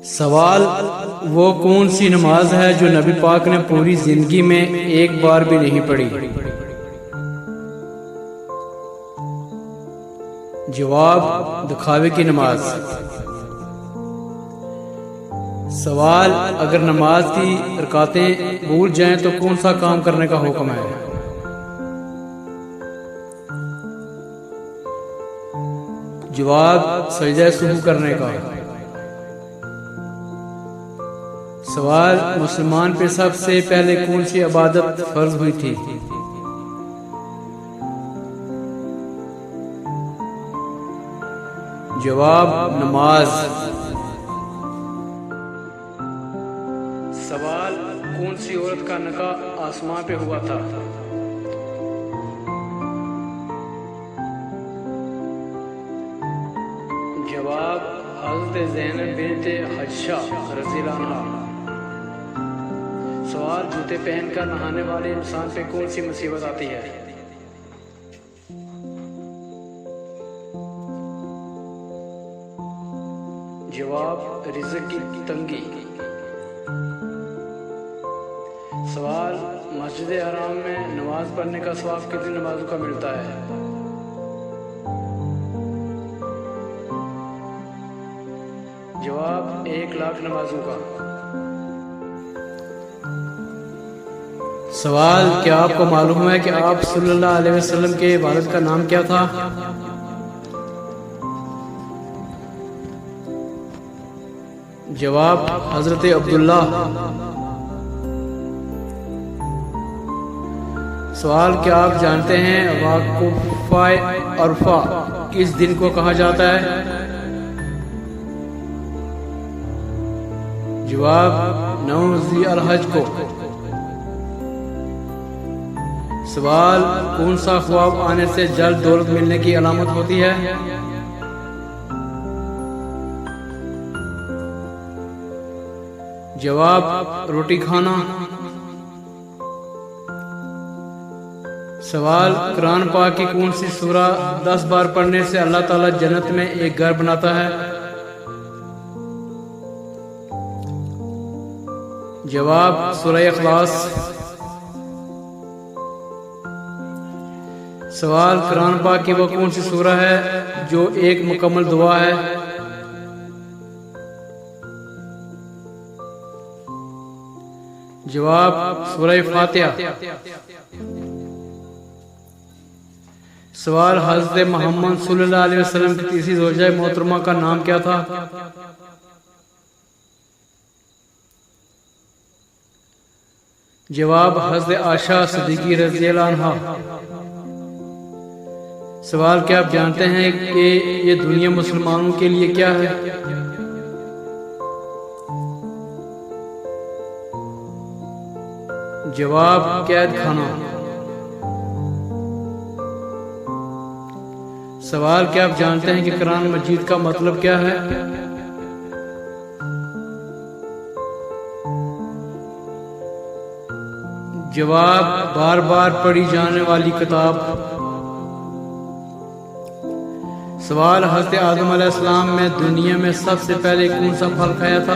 سوال: وہ کون سی نماز ہے جو نبی پاک نے پوری زندگی میں ایک بار بھی نہیں پڑھی؟ جواب: دکھاوے کی نماز۔ سوال: اگر نماز کی رکعتیں بھول جائیں تو کون سا کام کرنے کا حکم ہے؟ جواب: سجدہ سہو کرنے کا۔ سوال: مسلمان پہ سب سے پہلے کون سی عبادت فرض ہوئی تھی؟ جواب: نماز۔ سوال: کون سی عورت کا نکاح آسمان پہ ہوا تھا؟ جواب: حضرت زینب بنت حجشہ رضی اللہ عنہا۔ سوال: جوتے پہن کر نہانے والے انسان پہ کون سی مصیبت آتی ہے؟ جواب: رزق کی تنگی۔ سوال: مسجد حرام میں نماز پڑھنے کا ثواب کتنی نمازوں کا ملتا ہے؟ جواب: 1,00,000 نمازوں کا۔ سوال: کیا آپ کو معلوم ہے کہ آپ صلی اللہ علیہ وسلم کے والد کا نام کیا تھا؟ جواب: حضرت عبداللہ۔ سوال: کیا آپ جانتے ہیں وقفہ عرفہ کس دن کو کہا جاتا ہے؟ جواب: 9 ذی الحج کو۔ سوال: کون سا خواب آنے سے جلد دولت ملنے کی علامت ہوتی ہے؟ جواب: روٹی کھانا۔ سوال: قرآن پاک کی کون سی سورہ 10 بار پڑھنے سے اللہ تعالیٰ جنت میں ایک گھر بناتا ہے؟ جواب: سورہ اخلاص۔ سوال: قرآن پاک کی وہ کون سی سورہ ہے جو ایک مکمل دعا ہے؟ جواب: سورہ فاتحہ۔ سوال: حضرت محمد صلی اللہ علیہ وسلم کی تیسری زوجہ محترمہ کا نام کیا تھا؟ جواب: حضرت عائشہ صدیقہ رضی اللہ عنہا۔ سوال: کیا آپ جانتے ہیں کہ یہ دنیا مسلمانوں کے لیے کیا ہے؟ جواب: قید خانہ۔ سوال: کیا آپ جانتے ہیں کہ قرآن مجید کا مطلب کیا ہے؟ جواب: بار بار پڑھی جانے والی کتاب۔ سوال: حضرت آدم علیہ السلام نے دنیا میں سب سے پہلے کون سا پھل کھایا تھا؟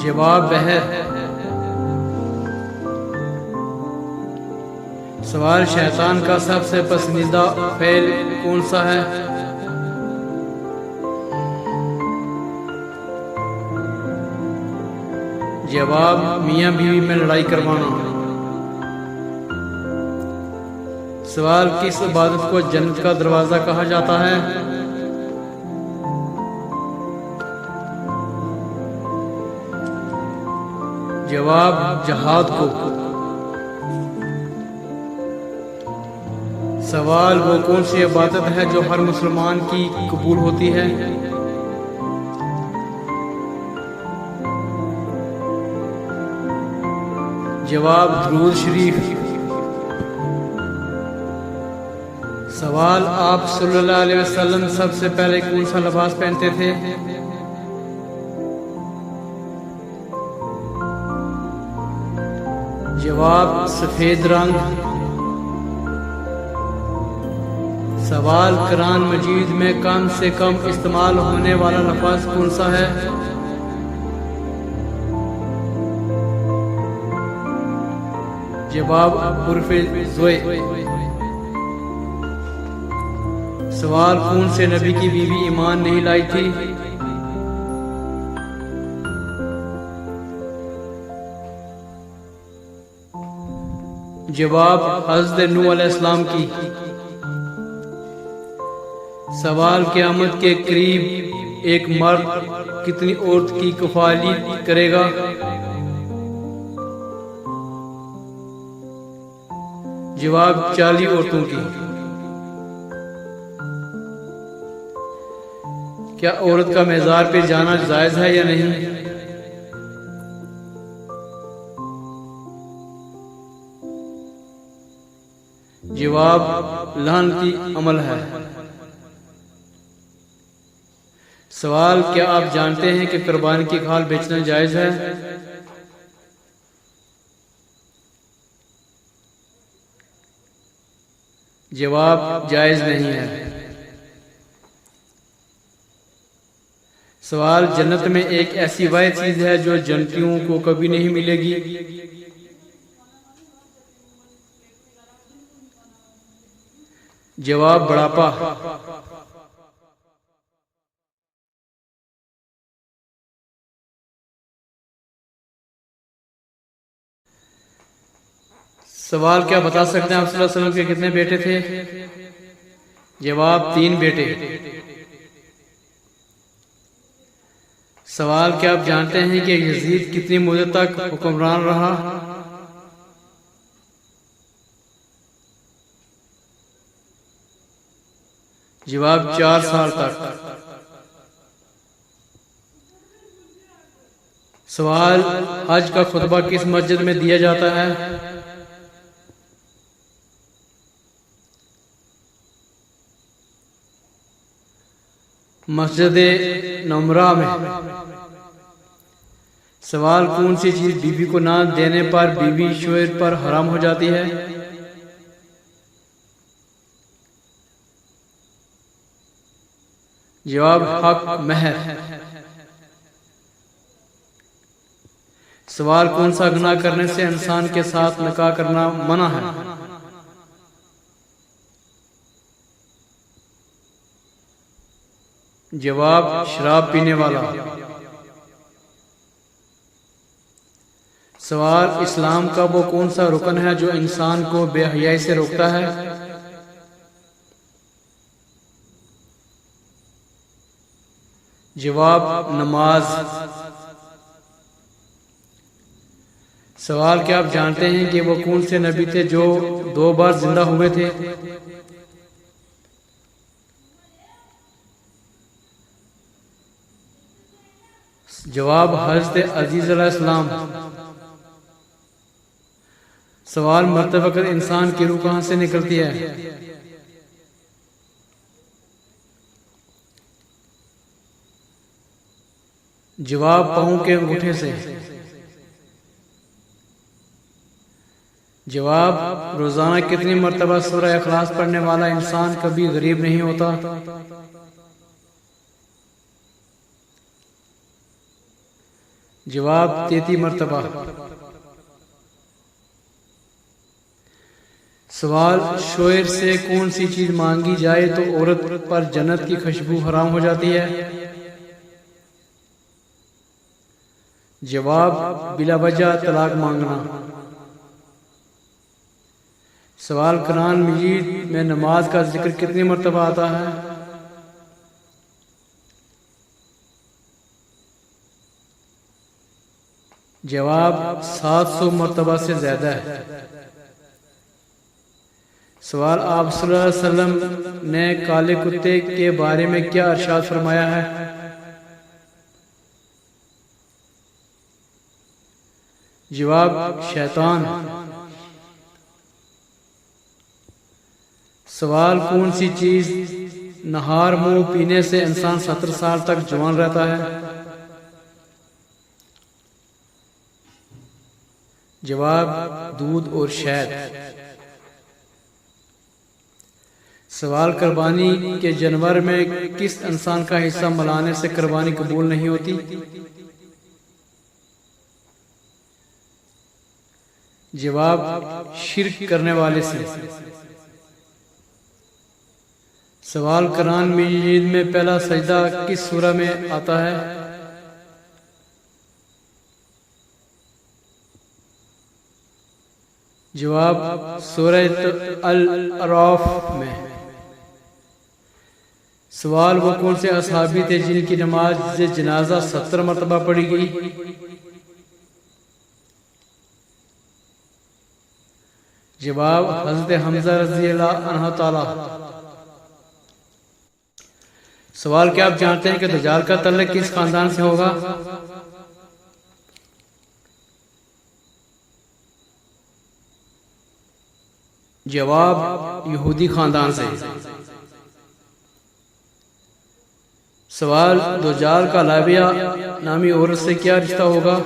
جواب: بحر۔ سوال: شیطان کا سب سے پسندیدہ فعل کون سا ہے؟ جواب: میاں بیوی میں لڑائی کروانا۔ سوال: کس عبادت کو جنت کا دروازہ کہا جاتا ہے؟ جواب: جہاد کو۔ سوال: وہ کون سی عبادت ہے جو ہر مسلمان کی قبول ہوتی ہے؟ جواب: درود شریف۔ سوال: آپ صلی اللہ علیہ وسلم سب سے پہلے کون سا لباس پہنتے تھے؟ جواب: سفید رنگ۔ سوال قرآن مجید میں کم سے کم استعمال ہونے والا لفظ کون سا ہے؟ جواب حرف زوئے۔ سوال کون سے نبی کی بیوی ایمان نہیں لائی تھی؟ جواب حضرت نوح علیہ السلام کی۔ سوال قیامت کے قریب ایک مرد کتنی عورت کی کفالت کرے گا؟ جواب 40 عورتوں کی۔ کیا عورت کا مزار پہ جانا جائز ہے یا نہیں؟ جواب لعنتی عمل ہے۔ سوال کیا آپ جانتے ہیں کہ قربانی کی کھال بیچنا جائز ہے؟ جواب جائز نہیں ہے۔ سوال جنت میں ایک ایسی واحد چیز ہے جو جنتیوں کو کبھی نہیں ملے گی؟ جواب بڑھاپا۔ سوال کیا بتا سکتے ہیں آپ صلی اللہ علیہ وسلم کے کتنے بیٹے تھے؟ جواب 3 بیٹے۔ سوال کیا آپ جانتے ہیں کہ یزید کتنی مدت تک حکمران رہا؟ جواب 4 سال تک۔ سوال حج کا خطبہ کس مسجد میں دیا جاتا ہے؟ مسجد نمرہ میں۔ سوال کون سی چیز بیوی کو نہ دینے پر بیوی شوہر پر حرام ہو جاتی ہے؟ جواب حق مہر۔ سوال کون سا گناہ کرنے سے انسان کے ساتھ نکاح کرنا منع ہے؟ جواب شراب پینے والا۔ سوال اسلام کا وہ کون سا رکن ہے جو انسان کو بے حیائی سے روکتا ہے؟ جواب نماز۔ سوال کیا آپ جانتے ہیں کہ وہ کون سے نبی تھے جو 2 بار زندہ ہوئے تھے؟ جواب حضرت عزیز علیہ السلام۔ سوال مرتے وقت انسان کی روح کہاں سے نکلتی ہے؟ جواب پاؤں کے انگوٹھے سے۔ جواب روزانہ کتنی مرتبہ سورہ اخلاص پڑھنے والا انسان کبھی غریب نہیں ہوتا؟ جواب 33 مرتبہ۔ سوال شوہر سے کون سی چیز مانگی جائے تو عورت پر جنت کی خوشبو حرام ہو جاتی ہے؟ جواب بلا وجہ طلاق مانگنا۔ سوال قرآن مجید میں نماز کا ذکر کتنی مرتبہ آتا ہے؟ جواب 700 مرتبہ سے زیادہ ہے۔ سوال آپ صلی اللہ علیہ وسلم نے کالے کتے کے بارے میں کیا ارشاد فرمایا ہے؟ جواب شیطان۔ سوال کون سی چیز نہار منہ پینے سے انسان 70 سال تک جوان رہتا ہے؟ جواب دودھ اور شہد۔ سوال قربانی کے جانور میں کس انسان کا حصہ ملانے سے قربانی قبول نہیں ہوتی؟ جواب شرک کرنے والے سے۔ سوال قرآن مجید میں پہلا سجدہ کس سورہ میں آتا ہے؟ جواب سورہ الاعراف میں۔ سوال وہ کون سے اصحابی تھے جن کی نماز جنازہ 70 مرتبہ پڑھی گئی؟ جواب حضرت حمزہ رضی اللہ عنہ تعالی۔ سوال کیا آپ جانتے ہیں کہ دجال کا تعلق کس خاندان سے ہوگا؟ جواب یہودی خاندان سے۔ سوال دجال کا لابیہ نامی عورت سے کیا رشتہ ہوگا؟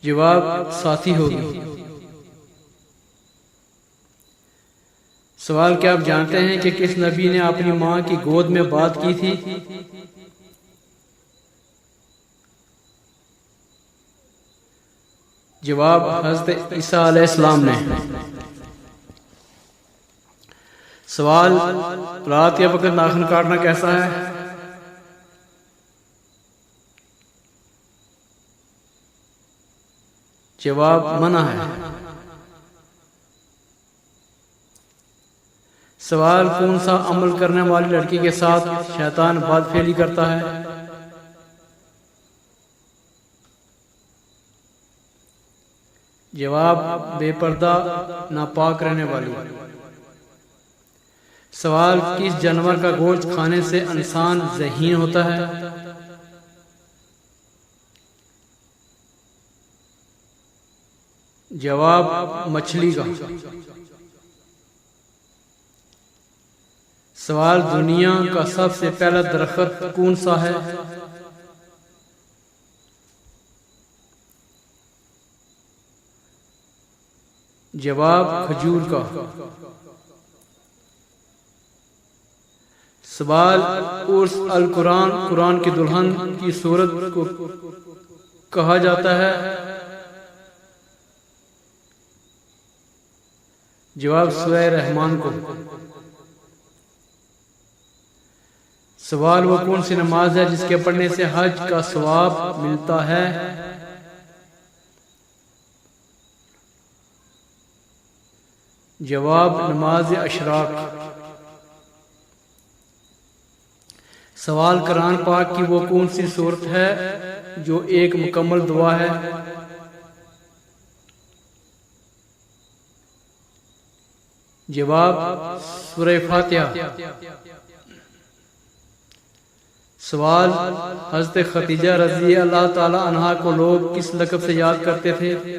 جواب ساتھی ہوگی۔ سوال کیا آپ جانتے ہیں کہ کس نبی نے اپنی ماں کی گود میں بات کی تھی؟ جواب حضرت عیسیٰ علیہ السلام نے۔ سوال رات کے وقت ناخن کاٹنا کیسا ہے؟ جواب منع ہے۔ سوال کون سا عمل کرنے والی لڑکی کے ساتھ شیطان بد فعلی کرتا ہے؟ جواب بے پردہ ناپاک رہنے والی۔ سوال کس جانور کا گوشت کھانے سے انسان ذہین ہوتا ہے؟ جواب مچھلی کا۔ سوال دنیا کا سب سے پہلا درخت کون سا ہے؟ جواب کھجور کا۔ سوال عرس القرآن قرآن کی دلہن کی صورت کو کہا جاتا ہے؟ جواب سورہ رحمان کو۔ سوال وہ کون سی نماز ہے جس کے پڑھنے سے حج کا ثواب ملتا ہے؟ جواب نماز اشراق۔ سوال قرآن پاک کی وہ کون سی صورت ہے جو ایک مکمل دعا ہے؟ جواب سورہ فاتحہ۔ سوال حضرت خدیجہ رضی اللہ تعالی عنہا کو لوگ کس لقب سے یاد کرتے تھے؟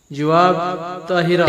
جواب طاہرہ۔